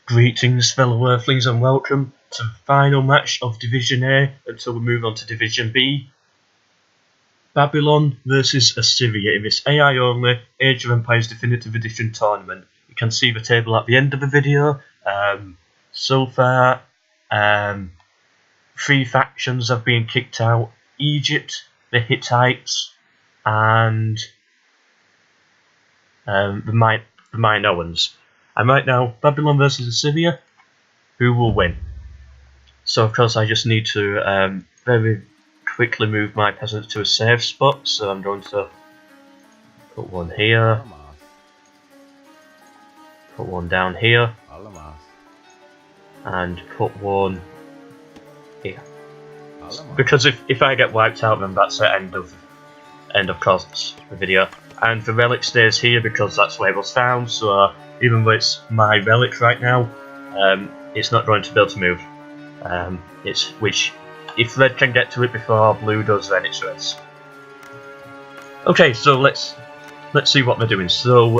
Greetings fellow earthlings and welcome to the final match of Division A until we move on to Division B. Babylon versus Assyria in this AI only Age of Empires Definitive Edition tournament. You can see the table at the end of the video. So far, 3 factions have been kicked out: Egypt, the Hittites, and the Minoans. And right now, Babylon versus Assyria, who will win? So of course I just need to very quickly move my peasants to a safe spot, so I'm going to put one here, put one down here, and put one here. Because if I get wiped out, then that's the end of course the video. And the relic stays here because that's where it was found, so even though it's my relic right now, it's not going to be able to move. If red can get to it before blue does, then it's red's. Okay, so let's see what they're doing. So,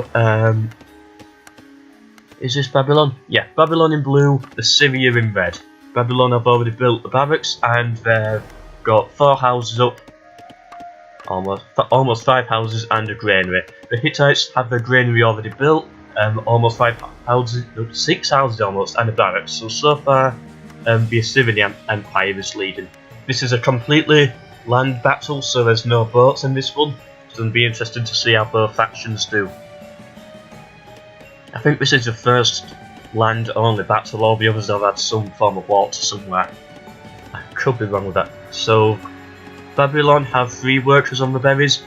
is this Babylon? Yeah, Babylon in blue, Assyria in red. Babylon have already built the barracks and they've got 4 houses up. Almost 5 houses and a granary. The Hittites have their granary already built, almost 5 houses, 6 houses almost, and a barracks. So far, the Assyrian Empire is leading. This is a completely land battle, so there's no boats in this one. So it'll be interesting to see how both factions do. I think this is the first land-only battle. All the others have had some form of water somewhere. I could be wrong with that. So Babylon have 3 workers on the berries,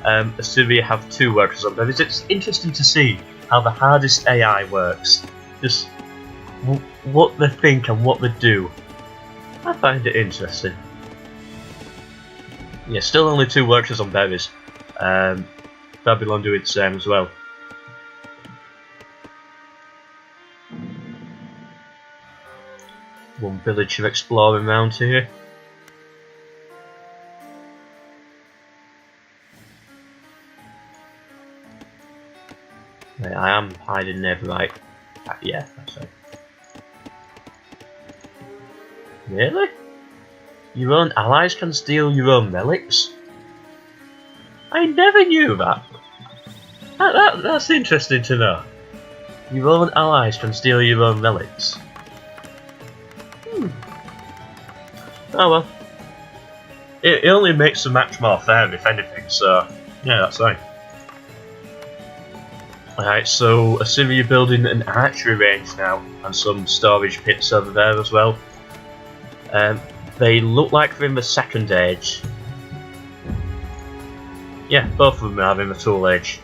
Assyria have 2 workers on berries. It's interesting to see how the hardest AI works. Just what they think and what they do. I find it interesting. Yeah, still only 2 workers on berries. Babylon doing the same as well. One villager exploring around here. I am hiding there, right? Yeah, that's right. Really? Your own allies can steal your own relics? I never knew that. That's interesting to know. Your own allies can steal your own relics. Oh well. It only makes the match more fair, if anything, so yeah, that's right. Alright, so Assyria building an archery range now, and some storage pits over there as well. They look like they're in the second age. Yeah, both of them are in the tool age.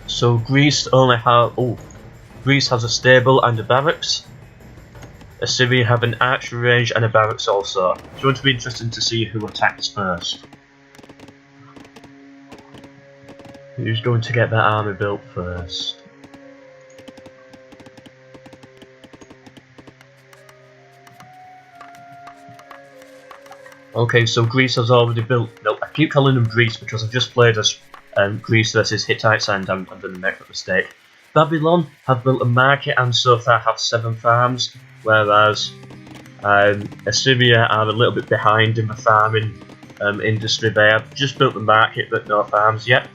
So Greece Greece has a stable and a barracks. Assyria have an archery range and a barracks also. It's going to be interesting to see who attacks first. Who's going to get that army built first? Okay, so Greece has already built. No, I keep calling them Greece because I've just played as Greece versus Hittites and I'm going to make a mistake. Babylon have built a market and so far have 7 farms, whereas Assyria are a little bit behind in the farming industry. They have just built the market but no farms yet.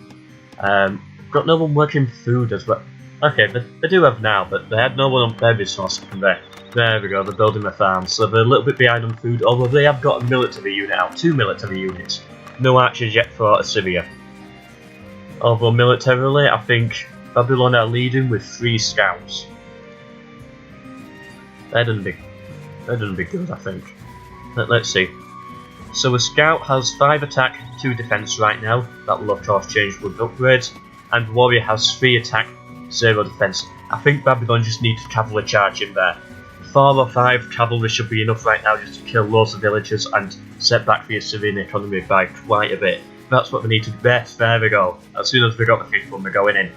Got no one working food as well. Okay, they do have now, but they had no one on berries source from there. There we go, they're building their farms, so they're a little bit behind on food, although they have got a military unit out, 2 military units. No archers yet for Assyria. Although militarily, I think Babylon are leading with 3 scouts. They're gonna be good, I think. Let's see. So a scout has 5 attack, 2 defense right now. That will of course change with upgrades. And warrior has 3 attack, 0 defense. I think Babylon just needs a cavalry charge in there. 4 or 5 cavalry should be enough right now just to kill loads of villagers and set back the Assyrian economy by quite a bit. That's what we need to bet. There we go. As soon as we got the 5th one, we're going in.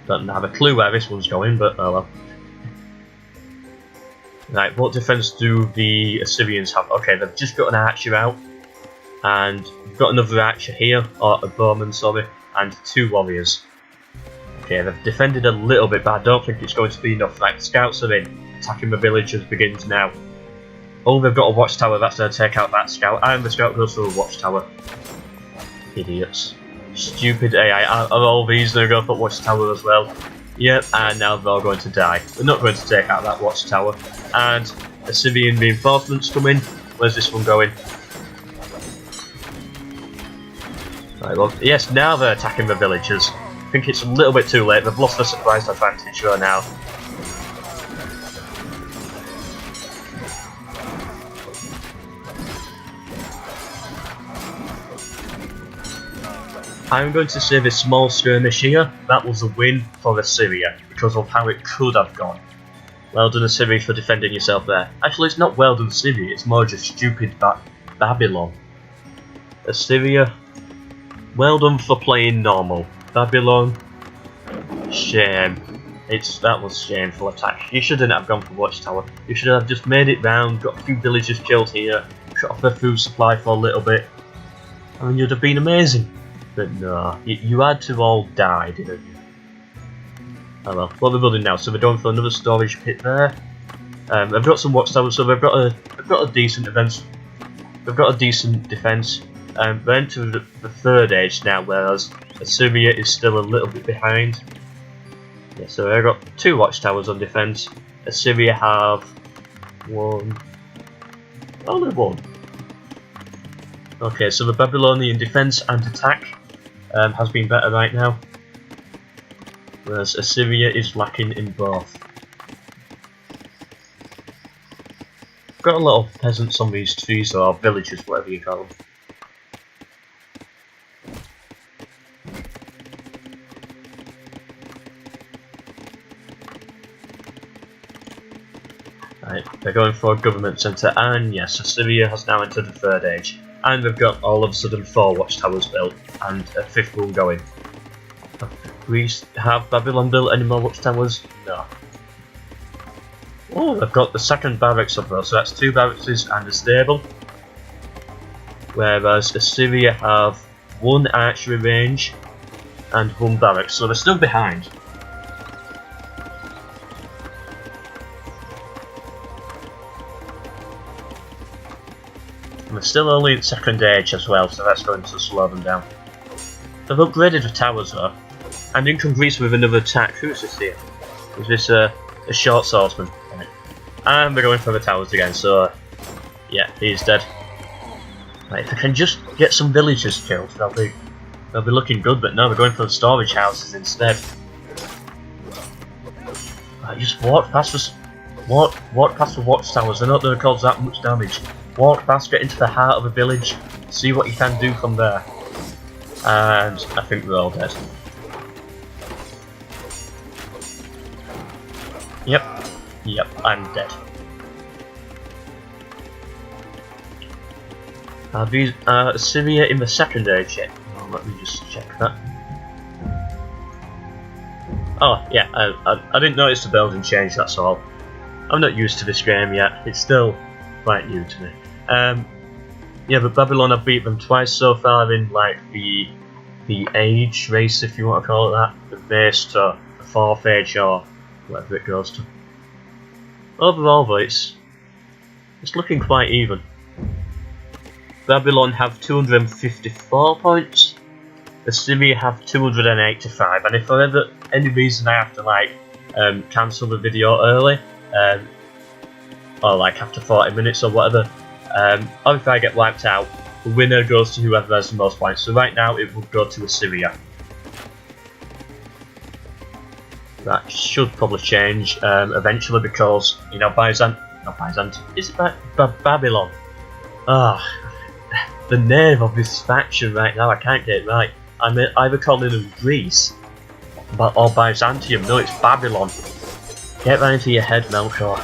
Don't have a clue where this one's going, but oh well. Right, what defense do the Assyrians have? Okay, they've just got an archer out, and we've got another archer here, or a bowman, sorry, and 2 warriors. Okay, they've defended a little bit, but I don't think it's going to be enough. Right, the scouts are in. Attacking the villagers begins now. Oh, they've got a watchtower, that's going to take out that scout, and the scout goes through a watchtower. Idiots. Stupid AI. Are all these going to go for watchtower as well? Yep, and now they're all going to die. They're not going to take out that watchtower. And Assyrian reinforcements come in. Where's this one going? Right, well, yes, now they're attacking the villagers. I think it's a little bit too late. They've lost the surprise advantage right now. I'm going to say this small skirmish here, that was a win for Assyria, because of how it could have gone. Well done Assyria for defending yourself there. Actually, it's not well done Assyria, it's more just stupid Babylon. Assyria, well done for playing normal. Babylon, shame. That was shameful attack. You shouldn't have gone for watchtower. You should have just made it round, got a few villagers killed here, shut off their food supply for a little bit, and you'd have been amazing. But no, you had to all die, didn't you? Oh well, what they're building now, so they're going for another storage pit there. They've got some watchtowers, so they've got a decent defense. They've got a decent defense. They're into the 3rd age now, whereas Assyria is still a little bit behind. Yeah, so they've got 2 watchtowers on defense. Assyria have only 1. Okay, so the Babylonian defense and attack has been better right now, whereas Assyria is lacking in both. Got a lot of peasants on these trees, or villagers, whatever you call them. Right, they're going for a government centre, and yes, Assyria has now entered the 3rd age. And they've got all of a sudden 4 watchtowers built, and a 5th one going. Have Babylon built any more watchtowers? No. Oh, they've got the 2nd barracks up though, so that's 2 barracks and a stable. Whereas Assyria have 1 archery range and 1 barracks, so they're still behind. And they're still only in 2nd age as well, so that's going to slow them down. They've upgraded the towers though, and in can Greece with another attack. Who's this here? Is this a short swordsman? And they're going for the towers again, so yeah, he's dead. Right, if I can just get some villagers killed, they'll be looking good, but no, they're going for the storage houses instead. Right, just walk past the watchtowers, they're not going to cause that much damage. Walk past, get into the heart of a village, see what you can do from there. And I think we're all dead. Yep, I'm dead. Are Assyria in the 2nd age yet? Oh, let me just check that. Oh, yeah, I didn't notice the building change, that's all. I'm not used to this game yet, it's still quite new to me. Yeah, but Babylon have beat them twice so far in like the age race, if you want to call it that. The base to the 4th age or whatever it goes to. Overall though, it's looking quite even. Babylon have 254 points, Assyria have 285, and if for any reason I have to like cancel the video early, or like after 40 minutes or whatever, or if I get wiped out, the winner goes to whoever has the most points. So right now it would go to Assyria. That should probably change eventually, because you know is it Babylon? The name of this faction right now, I can't get it right. I'm either calling them Greece or Byzantium. No, it's Babylon. Get that into your head, MELKOR.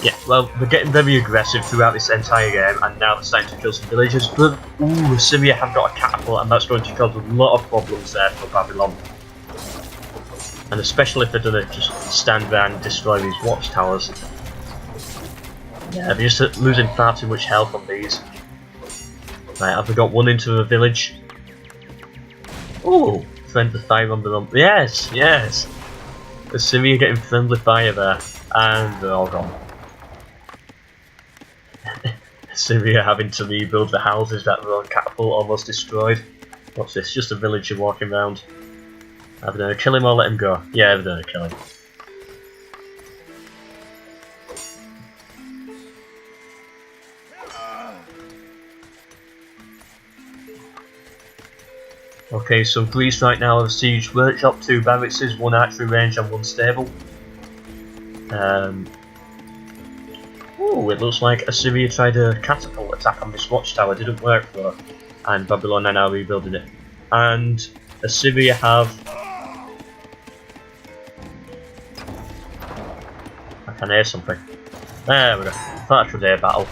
Yeah, well, they're getting very aggressive throughout this entire game, and now they're starting to kill some villagers. But ooh, Assyria have got a catapult, and that's going to cause a lot of problems there for Babylon. And especially if they're going to just stand there and destroy these watchtowers. Yeah, they're just losing far too much health on these. Right, have we got one into the village? Oh, friendly fire on the rump. Yes, yes. Assyria getting friendly fire there. And they're all gone. Assyria having to rebuild the houses that were on catapult almost destroyed. What's this? Just a villager walking around. Are they going to kill him or let him go? Yeah, they're going to kill him. Okay, so Greece right now have a siege workshop, 2 barracks, 1 archery range and 1 stable. Oh, it looks like Assyria tried a catapult attack on this watchtower, didn't work though. And Babylon are now rebuilding it. And Assyria have... I can hear something. There we go. Thought I could hear battle.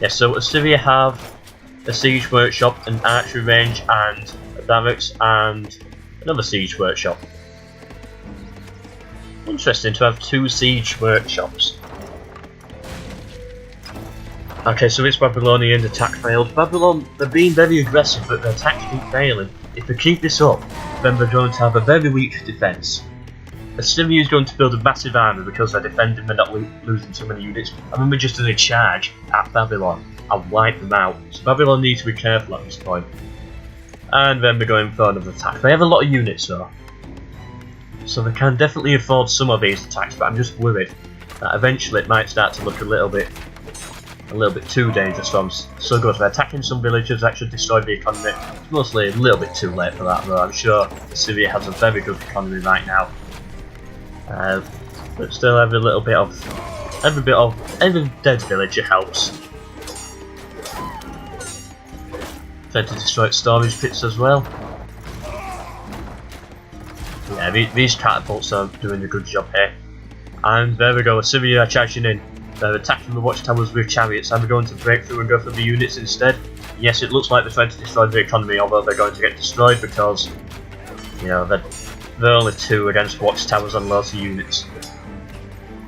Yeah, so Assyria have a siege workshop, an archery range and a barracks and another siege workshop. Interesting to have 2 siege workshops. Okay, so it's Babylonian attack failed. Babylon, they're being very aggressive, but their attacks keep failing. If they keep this up, then they're going to have a very weak defence. Assyria is going to build a massive army because they're defending and not losing so many units. I remember just doing a charge at Babylon and wipe them out. So Babylon needs to be careful at this point. And then we're going for another attack. They have a lot of units though, so they can definitely afford some of these attacks, but I'm just worried that eventually it might start to look a little bit too dangerous for them. So good, they're attacking some villages that should destroy the economy. It's mostly a little bit too late for that though. I'm sure Assyria has a very good economy right now. But still every dead villager helps. Trying to destroy storage pits as well. Yeah, these catapults are doing a good job here. And there we go, Assyria are charging in. They're attacking the watchtowers with chariots. Are we going to break through and go for the units instead? Yes, it looks like they're trying to destroy the economy, although they're going to get destroyed because, you know, they're only 2 against watchtowers and lots of units.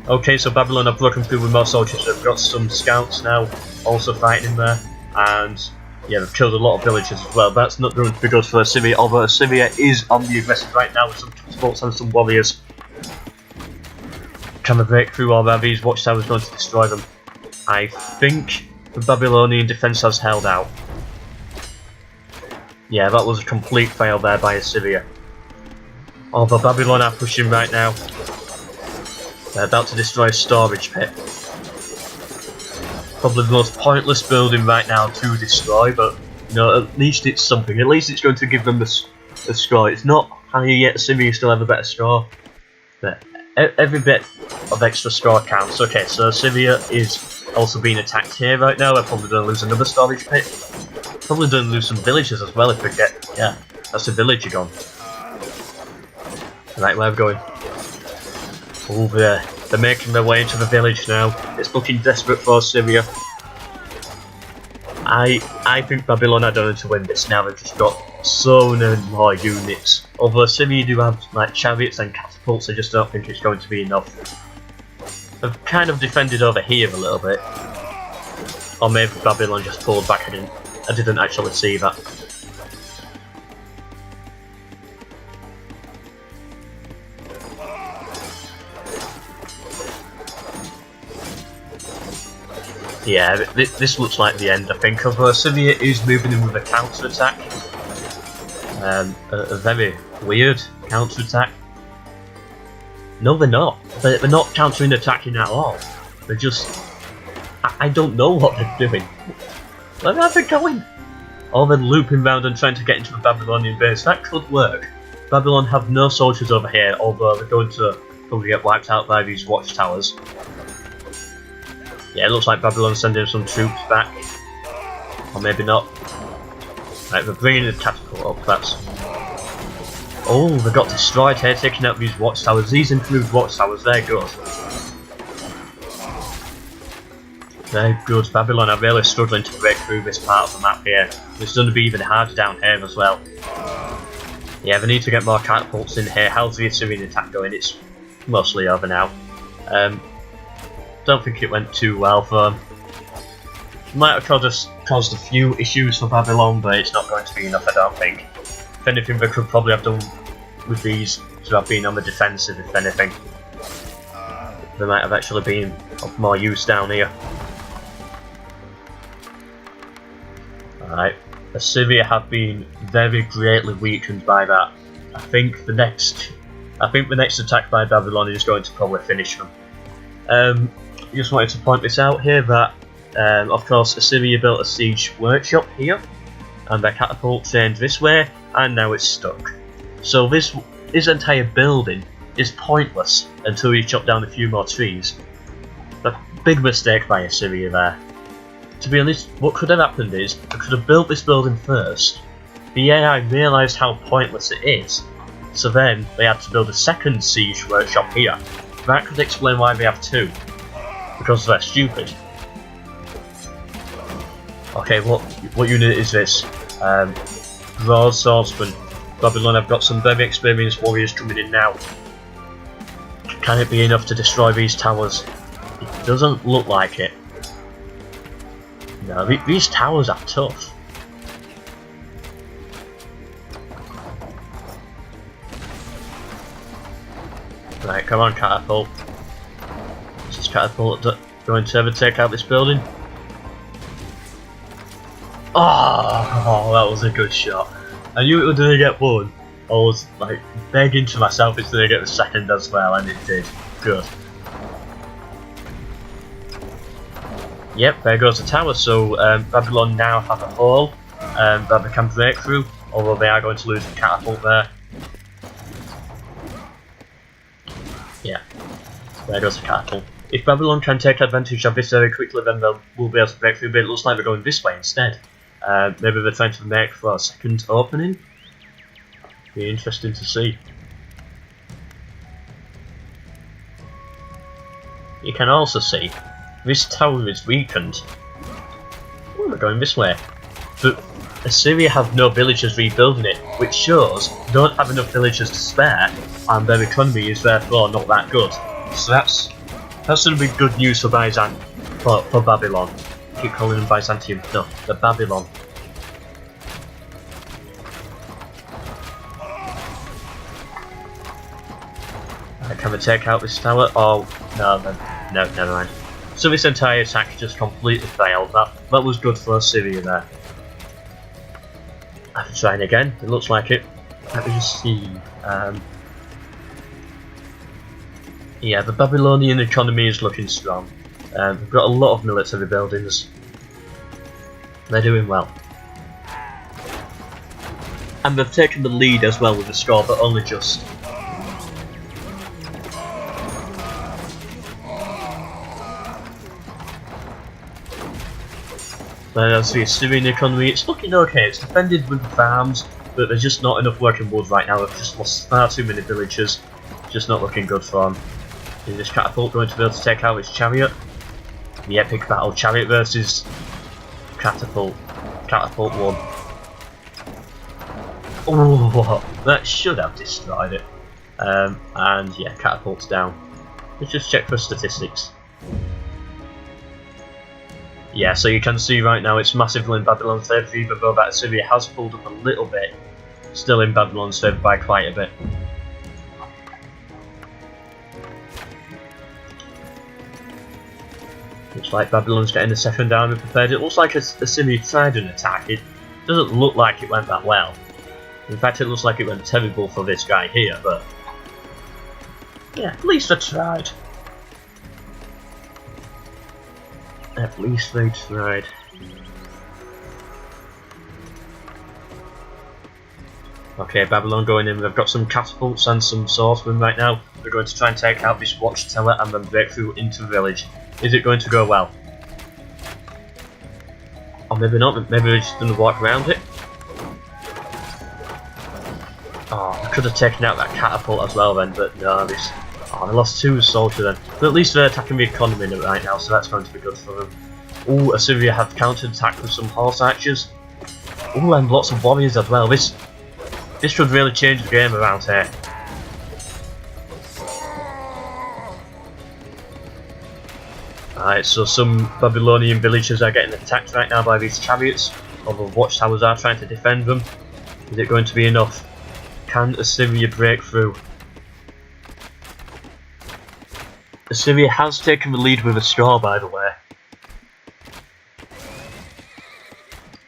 Okay, so Babylon have broken through with more soldiers. They've got some scouts now also fighting in there. And yeah, they've killed a lot of villagers as well. That's not going to be good for Assyria, although Assyria is on the aggressive right now with some catapults and some warriors. Can they break through, or are these watchtowers going to destroy them? I think the Babylonian defence has held out. Yeah, that was a complete fail there by Assyria. Although Babylon are pushing right now. They're about to destroy a storage pit. Probably the most pointless building right now to destroy, but you know, at least it's something. At least it's going to give them the score. It's not higher yet, Assyria still have a better score. But every bit of extra score counts. Okay, so Assyria is also being attacked here right now. They're probably going to lose another storage pit. Probably going to lose some villages as well if they get... Yeah, that's a villager gone. Right, where are we going? Over there. They're making their way into the village now. It's looking desperate for Assyria. I think Babylon are going to win this now. They've just got so many more units. Although Assyria do have like chariots and catapults, I just don't think it's going to be enough. They've kind of defended over here a little bit. Or maybe Babylon just pulled back. I didn't actually see that. Yeah, this looks like the end, I think. Although Assyria is moving in with a counter-attack. A very weird counter-attack. No, they're not. They're not countering attacking at all. They're just... I don't know what they're doing. Where are they going? Or they're looping round and trying to get into the Babylonian base. That could work. Babylon have no soldiers over here, although they're going to probably get wiped out by these watchtowers. Yeah, it looks like Babylon's sending some troops back. Or maybe not. Right, they're bringing the catapult up, that's... Oh, they got destroyed here, taking out these watchtowers. These improved watchtowers, they're good. They're good. Babylon are really struggling to break through this part of the map here. It's going to be even harder down here as well. Yeah, they need to get more catapults in here. How's the Assyrian attack going? It's mostly over now. Don't think it went too well for them. Might have caused a few issues for Babylon, but it's not going to be enough, I don't think. If anything, they could probably have done with these to have been on the defensive, if anything. They might have actually been of more use down here. Alright, Assyria have been very greatly weakened by that. I think the next attack by Babylon is going to probably finish them. I just wanted to point this out here that, of course, Assyria built a siege workshop here, and their catapult changed this way, and now it's stuck. So this entire building is pointless until you chop down a few more trees. A big mistake by Assyria there. To be honest, what could have happened is, they could have built this building first, the AI realised how pointless it is, so then they had to build a second siege workshop here. That could explain why they have two, because they're stupid. Okay, what unit is this? Broad Swordsman. Babylon have got some very experienced warriors coming in now. Can it be enough to destroy these towers? It doesn't look like it. No, these towers are tough. Right, come on, catapult. Is this catapult going to ever take out this building? Oh, that was a good shot. I knew it was going to get one. I was like begging to myself it's going to get the second as well, and it did. Good. Yep, there goes the tower. So Babylon now have a hole that they can break through, although they are going to lose the catapult there. Yeah, there goes the catapult. If Babylon can take advantage of this very quickly, then we'll be able to break through, but it looks like they're going this way instead. Maybe they're trying to make for a second opening. Be interesting to see. You can also see this tower is weakened. Oh, they're going this way. But Assyria have no villagers rebuilding it, which shows they don't have enough villagers to spare, and their economy is therefore not that good. So that's going to be good news for for Babylon. I keep calling them Byzantium. No, they're Babylon. Can we take out this tower? Oh, no, never mind. So this entire attack just completely failed. That was good for Assyria there. I have to try it again. It looks like it. Let me just see. Yeah, the Babylonian economy is looking strong. We've got a lot of military buildings. They're doing well. And they've taken the lead as well with the score, but only just. As the Assyrian economy, it's looking okay. It's defended with the farms, but there's just not enough working wood right now. They've just lost far too many villagers. Just not looking good for them. Is this catapult going to be able to take out its chariot? The epic battle, chariot versus catapult. Catapult won. Oh, that should have destroyed it. And yeah, catapult's down. Let's just check for statistics. Yeah, so you can see right now it's massively in Babylon's favour, even though that Assyria has pulled up a little bit. Still in Babylon's favour by quite a bit. Looks like Babylon's getting a second army prepared. It looks like Assyria tried an attack. It doesn't look like it went that well. In fact, it looks like it went terrible for this guy here, but yeah, at least they tried. At least they tried. Okay, Babylon going in. They've got some catapults and some swordsmen right now. They're going to try and take out this watchtower and then break through into the village. Is it going to go well? Or maybe not. Maybe they're just going to walk around it. Oh, I could have taken out that catapult as well then, but no, this. Oh, they lost 2 soldiers then. But at least they're attacking the economy right now, so that's going to be good for them. Oh, Assyria have counter-attacked with some horse archers. Oh, and lots of warriors as well. This should really change the game around here. Alright, so some Babylonian villagers are getting attacked right now by these chariots, although watchtowers are trying to defend them. Is it going to be enough? Can Assyria break through? Assyria has taken the lead with a score, by the way.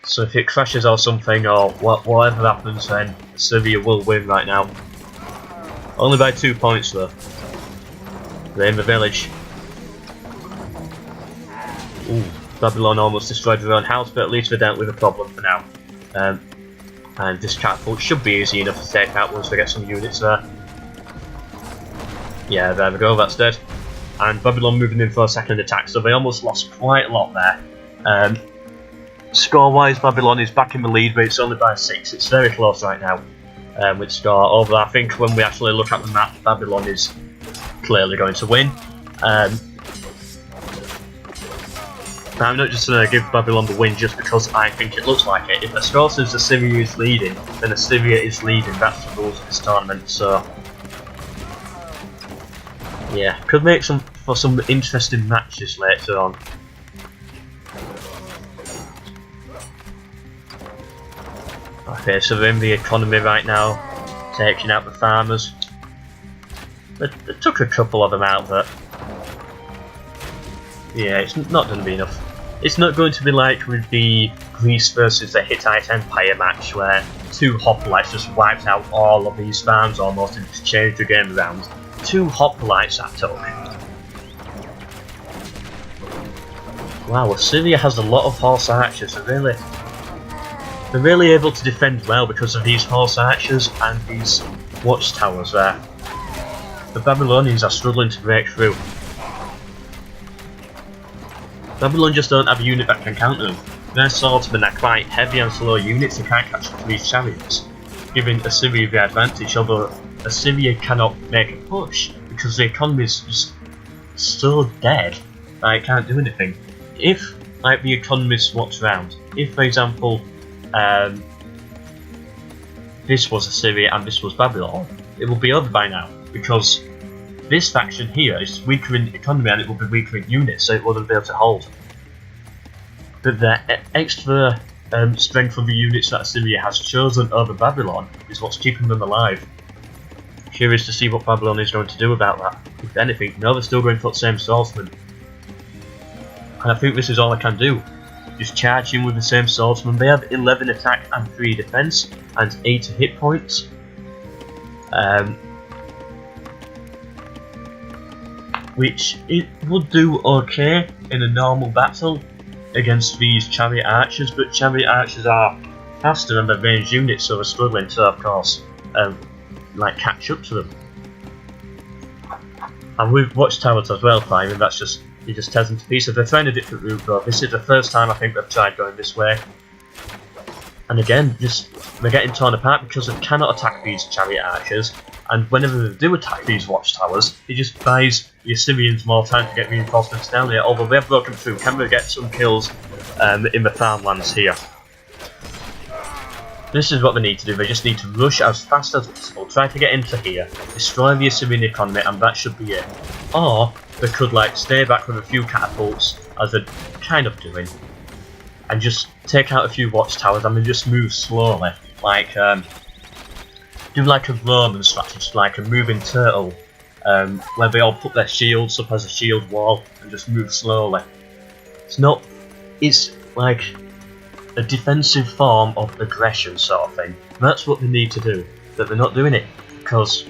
So if it crashes or something, or whatever happens, then Assyria will win right now. Only by 2 points though. They're in the village. Ooh, Babylon almost destroyed their own house, but at least they dealt with the problem for now. And this catapult should be easy enough to take out once they get some units there. Yeah, there we go, that's dead. And Babylon moving in for a second attack, so they almost lost quite a lot there. Score-wise, Babylon is back in the lead, but it's only by 6. It's very close right now with score. Although I think when we actually look at the map, Babylon is clearly going to win. I'm not just going to give Babylon the win just because I think it looks like it. If the score says Assyria is leading, then Assyria is leading. That's the rules of this tournament, so... yeah, could make for some interesting matches later on. Okay, so they're in the economy right now, taking out the farmers. They took a couple of them out, but... yeah, it's not going to be enough. It's not going to be like with the Greece versus the Hittite Empire match, where 2 hoplites just wiped out all of these farms almost and just changed the game around. 2 hoplites that took. Wow, Assyria has a lot of horse archers. They're really able to defend well because of these horse archers and these watchtowers there. The Babylonians are struggling to break through. Babylon just don't have a unit that can counter them. Their swordsmen are quite heavy and slow units and can't catch up to these chariots, giving Assyria the advantage, although Assyria cannot make a push because the economy is just so dead that it can't do anything. If like the economy swaps around, if for example this was Assyria and this was Babylon, it will be over by now because this faction here is weaker in economy and it will be weaker in units, so it wouldn't be able to hold. But the extra strength of the units that Assyria has chosen over Babylon is what's keeping them alive. Curious to see what Babylon is going to do about that. If anything, no, they're still going for the same swordsman. And I think this is all I can do. Just charge in with the same swordsman. They have 11 attack and 3 defense and 8 hit points. Which it would do okay in a normal battle against these chariot archers, but chariot archers are faster than their ranged units, so they're struggling to, of course, like catch up to them. And with watchtowers as well firing, that's just, it just tears them to pieces. They're trying a different route though. This is the first time I think they've tried going this way. And again, just they're getting torn apart because they cannot attack these chariot archers. And whenever they do attack these watchtowers, it just buys the Assyrians more time to get reinforcements down here. Although they have broken through, can we get some kills in the farmlands here? This is what they need to do. They just need to rush as fast as possible, try to get into here, destroy the Assyrian economy, and that should be it. Or they could like stay back with a few catapults, as they're kind of doing, and just take out a few watchtowers and then just move slowly, like do like a Roman strategy, like a moving turtle, where they all put their shields up as a shield wall and just move slowly. It's like a defensive form of aggression sort of thing. That's what they need to do, but they're not doing it because,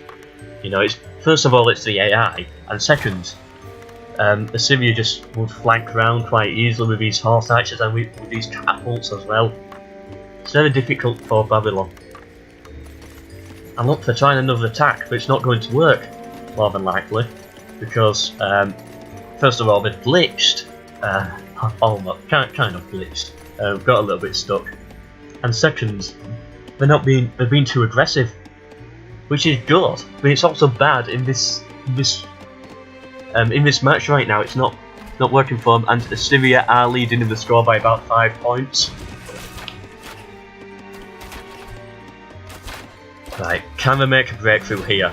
you know, it's first of all it's the AI, and second, Assyria just would flank around quite easily with these horse archers and with these catapults as well. It's very difficult for Babylon. And look, they're trying another attack, but it's not going to work, more than likely, because first of all they've glitched, almost, kind of glitched, got a little bit stuck, and second, they're being too aggressive, which is good, but it's also bad in this match right now. It's not working for them, and Assyria are leading in the score by about 5 points. Right, can they make a breakthrough here?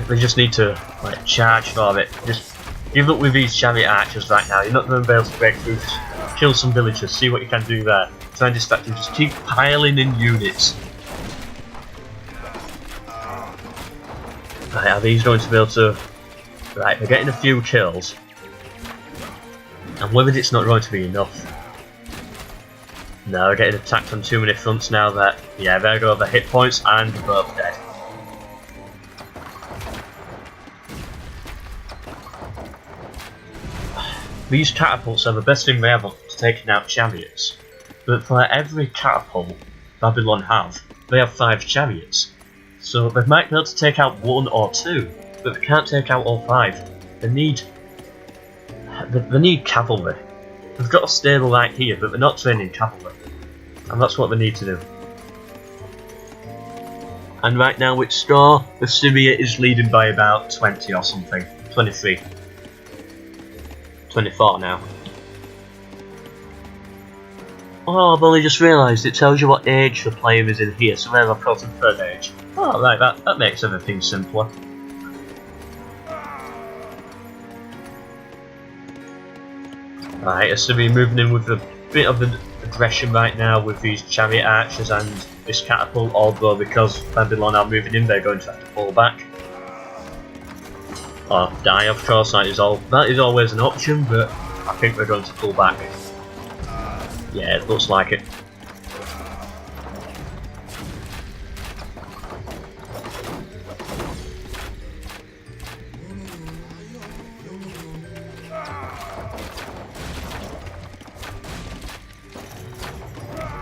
They just need to charge for it. Just give up with these chariot archers right now. You're not going to be able to break through kill some villagers, see what you can do there. Try and distract them, just keep piling in units. Right, are these going to be able to... Right, they're getting a few kills. I'm worried it's not going to be enough. No, they're getting attacked on too many fronts now that... Yeah, there go the hit points and they're both dead. These catapults are the best thing they have for taking out chariots. But for every catapult Babylon have, they have 5 chariots. So they might be able to take out 1 or 2, but they can't take out all 5. They need cavalry. They've got a stable right here, but they're not training cavalry. And that's what they need to do. And right now with score, Assyria is leading by about 20 or something. 23. 24 now. Oh, I've only just realised it tells you what age the player is in here, so they're approaching 3rd age. Oh, right, that makes everything simpler. Right, Assyria moving in with a bit of an aggression right now with these chariot archers and this catapult, although because Babylon are moving in, they're going to have to fall back. Or die, of course, that is always an option, but I think we're going to pull back. Yeah, it looks like it.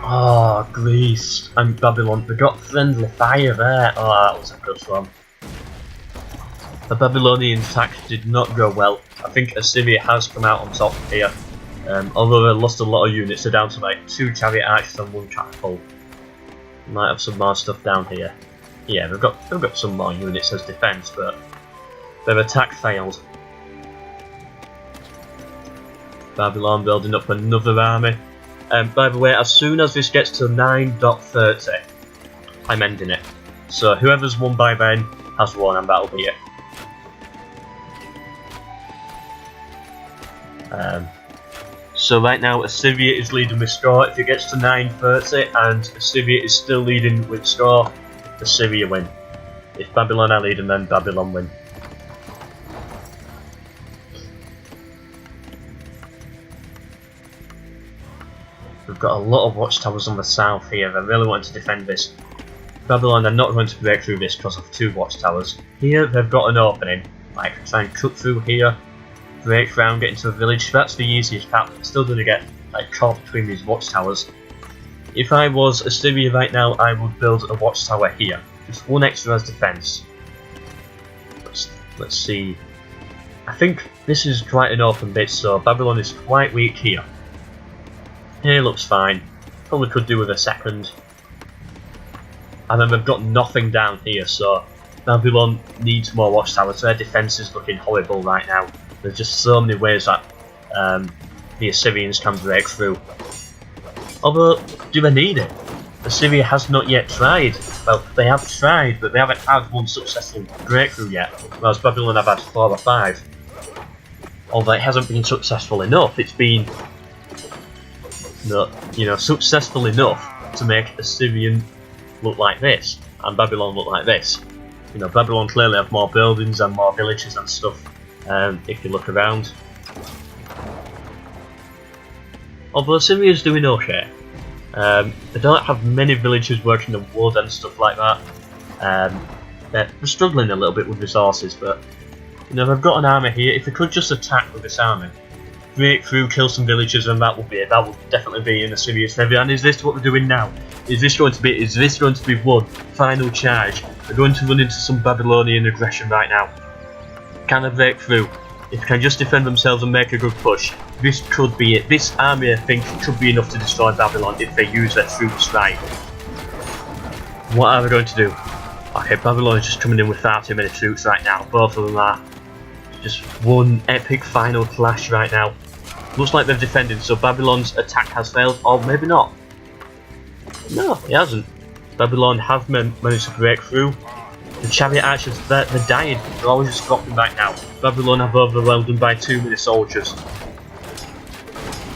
Oh, Greece and Babylon, they got friendly fire there. Oh, that was a good one. The Babylonian attack did not go well. I think Assyria has come out on top here. Although they lost a lot of units, they're down to like 2 chariot archers and 1 catapult. Might have some more stuff down here. Yeah, they've got some more units as defence, but their attack failed. Babylon building up another army. By the way, as soon as this gets to 9.30, I'm ending it. So whoever's won by then has won, and that'll be it. So right now Assyria is leading with score. If it gets to 9.30 and Assyria is still leading with score, Assyria win. If Babylon are leading, then Babylon win. We've got a lot of watchtowers on the south here. I really want to defend this. Babylon are not going to break through this because of 2 watchtowers. Here they've got an opening. Like, try and cut through here, break round, get into a village. That's the easiest path. I'm still going to get like caught between these watchtowers. If I was Assyria right now, I would build a watchtower here. Just 1 extra as defence. Let's see. I think this is quite an open bit, so Babylon is quite weak here. Here looks fine. Probably could do with a second. And then we've got nothing down here, so Babylon needs more watchtowers. Their defence is looking horrible right now. There's just so many ways that the Assyrians can break through. Although, do they need it? Assyria has not yet tried. Well, they have tried, but they haven't had 1 successful breakthrough yet. Whereas Babylon have had 4 or 5. Although it hasn't been successful enough. It's been, successful enough to make Assyrian look like this, and Babylon look like this. Babylon clearly have more buildings and more villages and stuff, if you look around. Although Assyria's doing okay. They don't have many villagers working the wood and stuff like that. They're struggling a little bit with resources, but they've got an army here. If they could just attack with this army, break through, kill some villagers, and that would be it. That would definitely be in Assyria's favour. And is this what they're doing now? Is this going to be one final charge? They're going to run into some Babylonian aggression right now. Can they break through? If they can just defend themselves and make a good push, this could be it. This army, I think, could be enough to destroy Babylon if they use their troops right. What are they going to do? Okay, Babylon is just coming in with far too many troops right now. Both of them are. Just one epic final clash right now. Looks like they've defended, so Babylon's attack has failed, or maybe not. No, it hasn't. Babylon have managed to break through. The chariot archers, they're dying. They're always just dropping back now. Babylon have overwhelmed them by too many soldiers.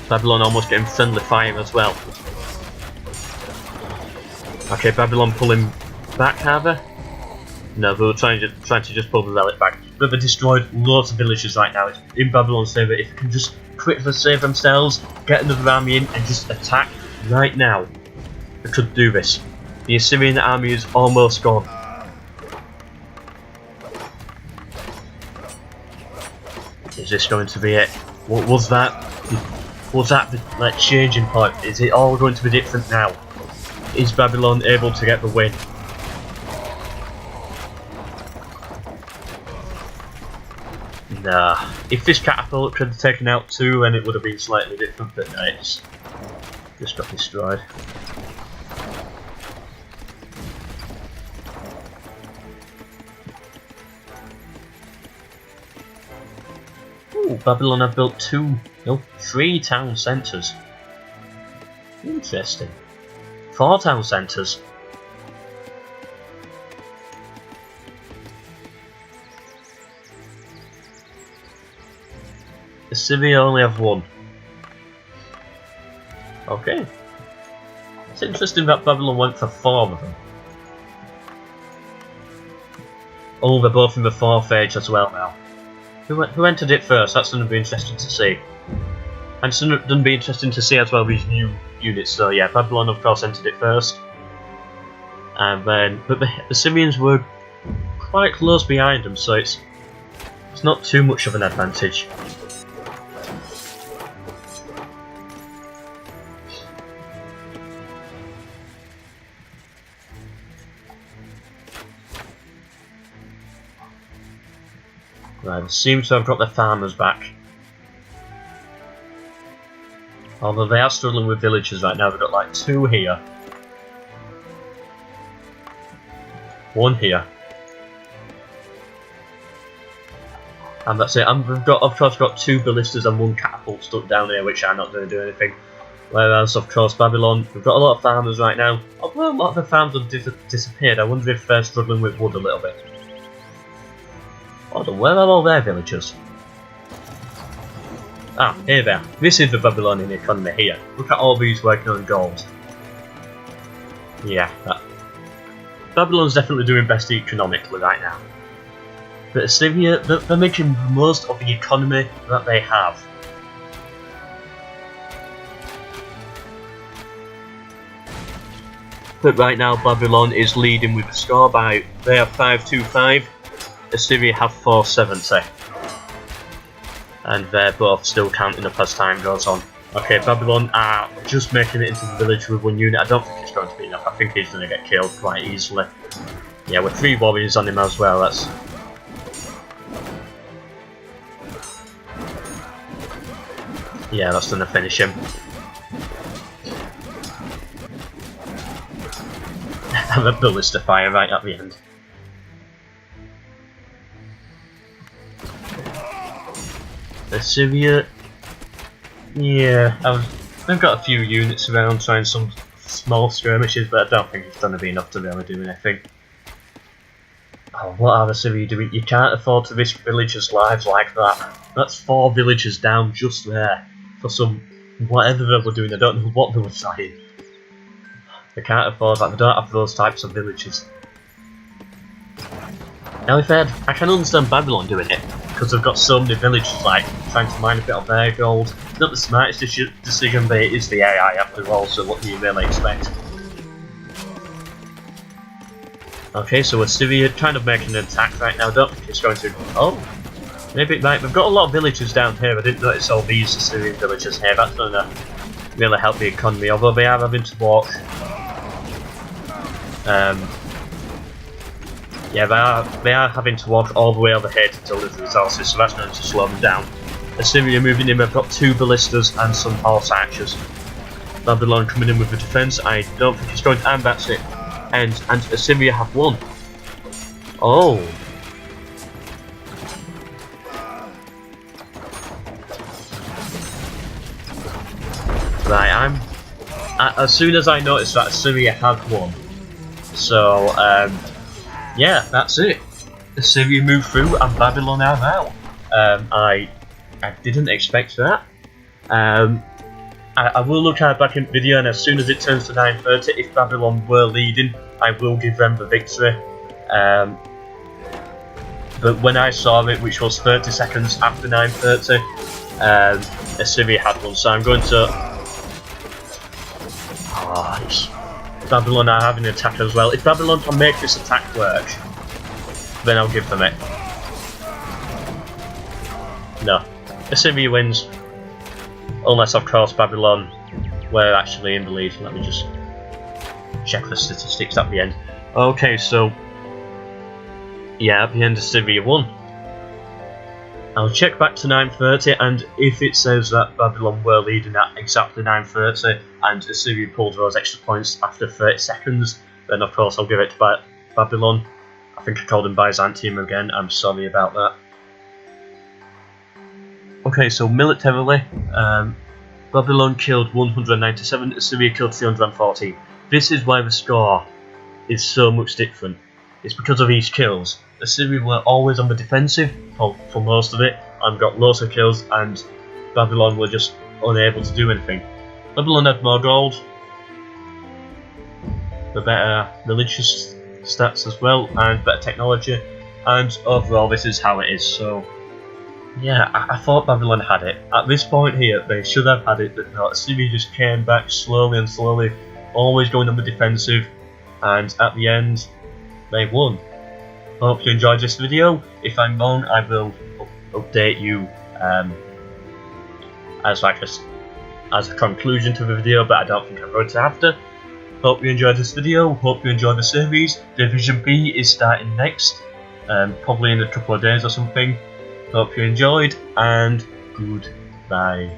Babylon almost getting friendly fire as well. Okay, Babylon pulling back, are they? No, they were trying to just pull the relic back. But they destroyed loads of villages right now. It's in Babylon's favour. If they can just quickly save themselves, get another army in, and just attack right now, they could do this. The Assyrian army is almost gone. Is this going to be it? What was that? Was that the like changing point? Is it all going to be different now? Is Babylon able to get the win? Nah. If this catapult could have taken out 2, then it would have been slightly different, but no, it's just got destroyed. Ooh, Babylon have built 3 town centres. Interesting. 4 town centres. Assyria only have 1. Okay. It's interesting that Babylon went for 4 of them. Oh, they're both in the 4th age as well now. Who entered it first? That's going to be interesting to see. And it's going to be interesting to see as well these new units. So yeah, Babylon of course entered it first. And then, but the Assyrians were quite close behind them, so it's not too much of an advantage. Right, they seem to have got their farmers back. Although they are struggling with villagers right now, they've got like 2 here. 1 here. And that's it. And we've got, of course, got 2 ballistas and 1 catapult stuck down here, which are not going to do anything. Whereas, of course, Babylon, we've got a lot of farmers right now. Although a lot of the farms have disappeared, I wonder if they're struggling with wood a little bit. Hold on, where are all their villagers? Ah, here they are. This is the Babylonian economy here. Look at all these working on gold. Yeah, Babylon's definitely doing best economically right now. But Assyria, they're making the most of the economy that they have. But right now Babylon is leading with the score by, they have 525, Assyria have 470. And they're both still counting up as time goes on. Okay, Babylon are just making it into the village with 1 unit. I don't think it's going to be enough. I think he's going to get killed quite easily. Yeah, with 3 warriors on him as well, that's... Yeah, that's going to finish him. And the ballista fire right at the end. Assyria, yeah, they've got a few units around trying some small skirmishes, but I don't think it's going to be enough to really do anything. Oh, what are Assyria doing? You can't afford to risk villagers' lives like that. That's 4 villagers down just there for some whatever they were doing. I don't know what they were trying. They can't afford that. They don't have those types of villages. Now, I can understand Babylon doing it, because they've got so many villages, like, trying to mine a bit of their gold. It's not the smartest decision, but it is the AI after all, so what do you really expect? Okay, so Assyria kind of making an attack right now. I don't think it's going to... Oh! Maybe it might. We've got a lot of villages down here. I didn't notice all these Assyrian villages here. That's going to really help the economy, although they are having to walk... Yeah, they are having to walk all the way over here to deliver resources, so that's going to slow them down. Assyria moving in, they've got 2 ballistas and some horse archers. Babylon coming in with the defence, I don't think it's going to, and that's it. And Assyria have 1. Oh. Right, as soon as I noticed that Assyria had 1, so, yeah, that's it. Assyria moved through and Babylon are now. I didn't expect that. I will look at it back in video, and as soon as it turns to 9:30, if Babylon were leading, I will give them the victory. But when I saw it, which was 30 seconds after 9:30, Assyria had one, so I'm going to... Babylon are having an attack as well. If Babylon can make this attack work, then I'll give them it. No. Assyria wins. Unless, of course, Babylon were actually in the lead. Let me just check the statistics at the end. Okay, so... yeah, at the end Assyria won. I'll check back to 9:30, and if it says that Babylon were leading at exactly 9:30 and Assyria pulled those extra points after 30 seconds, then of course I'll give it to Babylon. I think I called him Byzantium again, I'm sorry about that. Okay, so militarily, Babylon killed 197, Assyria killed 314. This is why the score is so much different. It's because of these kills. Assyria were always on the defensive for most of it and got lots of kills, and Babylon were just unable to do anything. Babylon had more gold, the better religious stats as well, and better technology, and overall this is how it is. So yeah, I thought Babylon had it. At this point here, they should have had it, but no, Assyria just came back slowly and slowly, always going on the defensive, and at the end, they won. Hope you enjoyed this video. If I'm wrong, I will update you as a conclusion to the video, but I don't think I'm going to have to. Hope you enjoyed this video. Hope you enjoyed the series. Division B is starting next, probably in a couple of days or something. Hope you enjoyed, and goodbye.